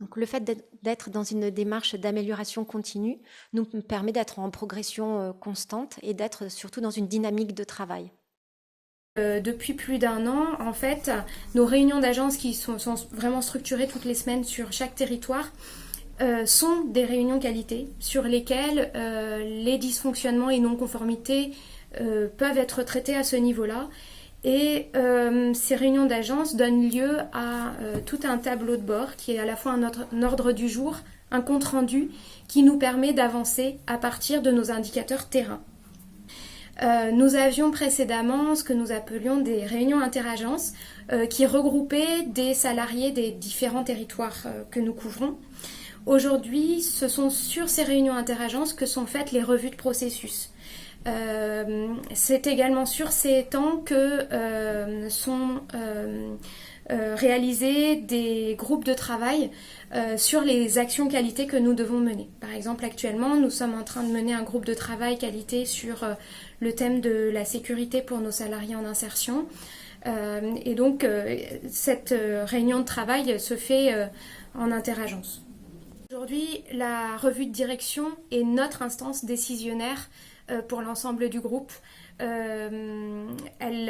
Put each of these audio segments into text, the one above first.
Donc le fait d'être dans une démarche d'amélioration continue nous permet d'être en progression constante et d'être surtout dans une dynamique de travail. Depuis plus d'un an, en fait, nos réunions d'agence qui sont vraiment structurées toutes les semaines sur chaque territoire sont des réunions qualité sur lesquelles les dysfonctionnements et non-conformités peuvent être traités à ce niveau-là. Et ces réunions d'agence donnent lieu à tout un tableau de bord qui est à la fois un ordre du jour, un compte-rendu qui nous permet d'avancer à partir de nos indicateurs terrain. Nous avions précédemment ce que nous appelions des réunions interagences qui regroupaient des salariés des différents territoires que nous couvrons. Aujourd'hui, ce sont sur ces réunions interagences que sont faites les revues de processus. C'est également sur ces temps que sont réalisés des groupes de travail sur les actions qualité que nous devons mener. Par exemple, actuellement, nous sommes en train de mener un groupe de travail qualité sur le thème de la sécurité pour nos salariés en insertion. Et donc, cette réunion de travail se fait en interagence. Aujourd'hui, la revue de direction est notre instance décisionnaire pour l'ensemble du groupe. Elle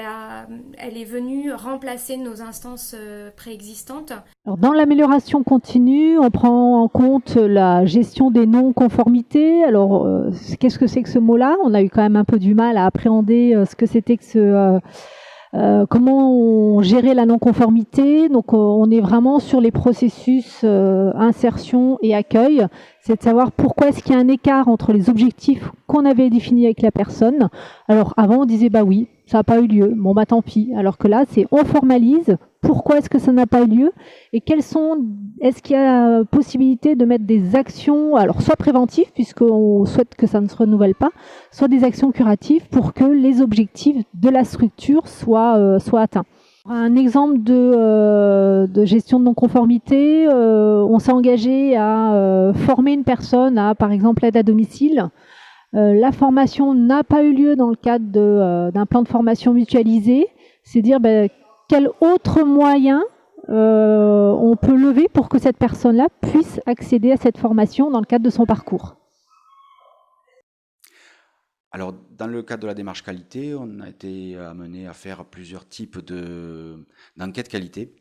est venue remplacer nos instances préexistantes. Alors, dans l'amélioration continue, on prend en compte la gestion des non-conformités. Alors, qu'est-ce que c'est que ce mot-là? On a eu quand même un peu du mal à appréhender ce que c'était que comment on gérait la non-conformité. Donc, on est vraiment sur les processus insertion et accueil. C'est de savoir pourquoi est-ce qu'il y a un écart entre les objectifs qu'on avait définis avec la personne. Alors, avant, on disait, bah oui, ça n'a pas eu lieu. Bon, bah tant pis. Alors que là, c'est on formalise. Pourquoi est-ce que ça n'a pas eu lieu? Et est-ce qu'il y a possibilité de mettre des actions, alors soit préventives, puisqu'on souhaite que ça ne se renouvelle pas, soit des actions curatives pour que les objectifs de la structure soient atteints. Un exemple de gestion de non-conformité, on s'est engagé à former une personne à, par exemple, l'aide à domicile. La formation n'a pas eu lieu dans le cadre d'un plan de formation mutualisé. C'est dire quel autre moyen on peut lever pour que cette personne-là puisse accéder à cette formation dans le cadre de son parcours. Alors, dans le cadre de la démarche qualité, on a été amené à faire plusieurs types d'enquêtes qualité.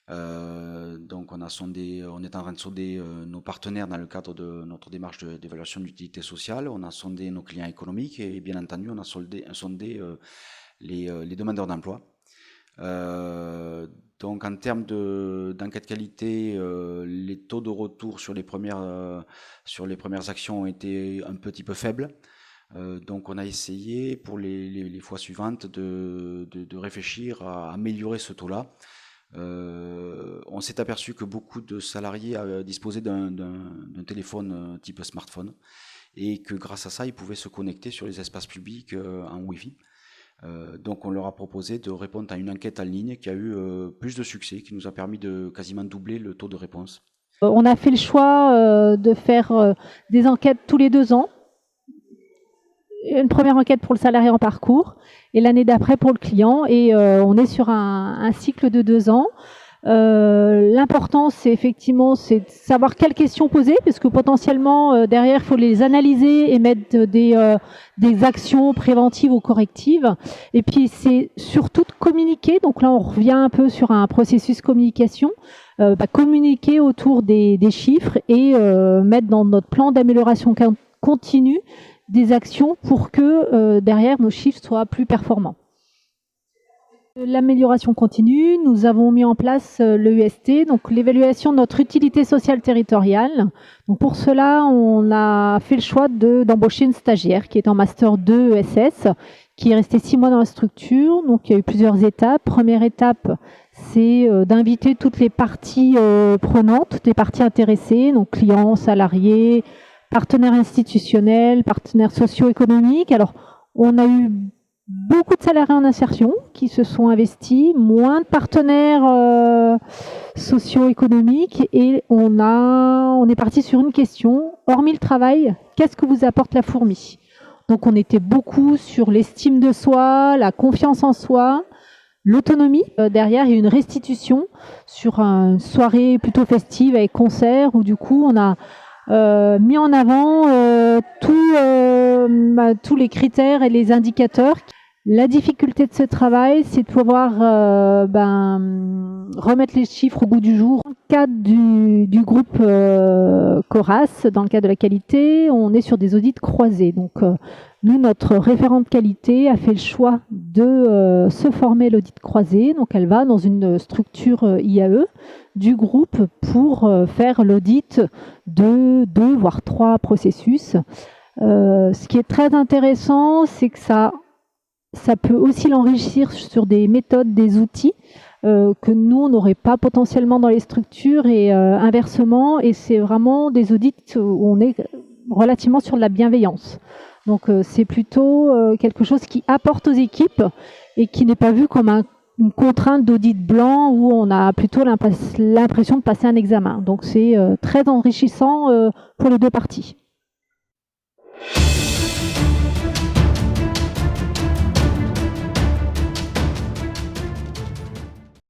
Donc, on est en train de sonder nos partenaires dans le cadre de notre démarche d'évaluation d'utilité sociale. On a sondé nos clients économiques et bien entendu, on a sondé les demandeurs d'emploi. Donc, en termes d'enquête qualité, les taux de retour sur les premières actions ont été un petit peu faibles. Donc on a essayé pour les fois suivantes de réfléchir à améliorer ce taux-là. On s'est aperçu que beaucoup de salariés disposaient d'un téléphone type smartphone et que grâce à ça, ils pouvaient se connecter sur les espaces publics en Wi-Fi. Donc on leur a proposé de répondre à une enquête en ligne qui a eu plus de succès, qui nous a permis de quasiment doubler le taux de réponse. On a fait le choix de faire des enquêtes tous les 2 ans. Une première enquête pour le salarié en parcours et l'année d'après pour le client. Et on est sur un cycle de 2 ans. L'important, c'est de savoir quelles questions poser, parce que potentiellement, derrière, il faut les analyser et mettre des actions préventives ou correctives. Et puis, c'est surtout de communiquer. Donc là, on revient un peu sur un processus communication. Communiquer autour des chiffres et mettre dans notre plan d'amélioration continue des actions pour que derrière nos chiffres soient plus performants. L'amélioration continue, nous avons mis en place l'EUST, donc l'évaluation de notre utilité sociale territoriale. Donc pour cela, on a fait le choix d'embaucher une stagiaire qui est en master 2 ESS, qui est restée 6 mois dans la structure. Donc il y a eu plusieurs étapes. Première étape, c'est d'inviter toutes les parties prenantes, toutes les parties intéressées, donc clients, salariés, partenaires institutionnels, partenaires socio-économiques. Alors, on a eu beaucoup de salariés en insertion qui se sont investis, moins de partenaires socio-économiques, et on est parti sur une question, hormis le travail, qu'est-ce que vous apporte la fourmi? Donc, on était beaucoup sur l'estime de soi, la confiance en soi, l'autonomie. Derrière, il y a une restitution sur une soirée plutôt festive avec concert où du coup on a mis en avant tous les critères et les indicateurs. La difficulté de ce travail, c'est de pouvoir remettre les chiffres au goût du jour. Dans le cadre du groupe Coras, dans le cadre de la qualité, on est sur des audits croisés. Donc, nous, notre référente qualité a fait le choix de se former l'audit croisé. Donc, elle va dans une structure IAE du groupe pour faire l'audit de 2 voire 3 processus. Ce qui est très intéressant, c'est que ça peut aussi l'enrichir sur des méthodes, des outils que nous, on n'aurait pas potentiellement dans les structures et inversement. Et c'est vraiment des audits où on est relativement sur de la bienveillance. Donc c'est plutôt quelque chose qui apporte aux équipes et qui n'est pas vu comme une contrainte d'audit blanc où on a plutôt l'impression de passer un examen. Donc c'est très enrichissant pour les 2 parties.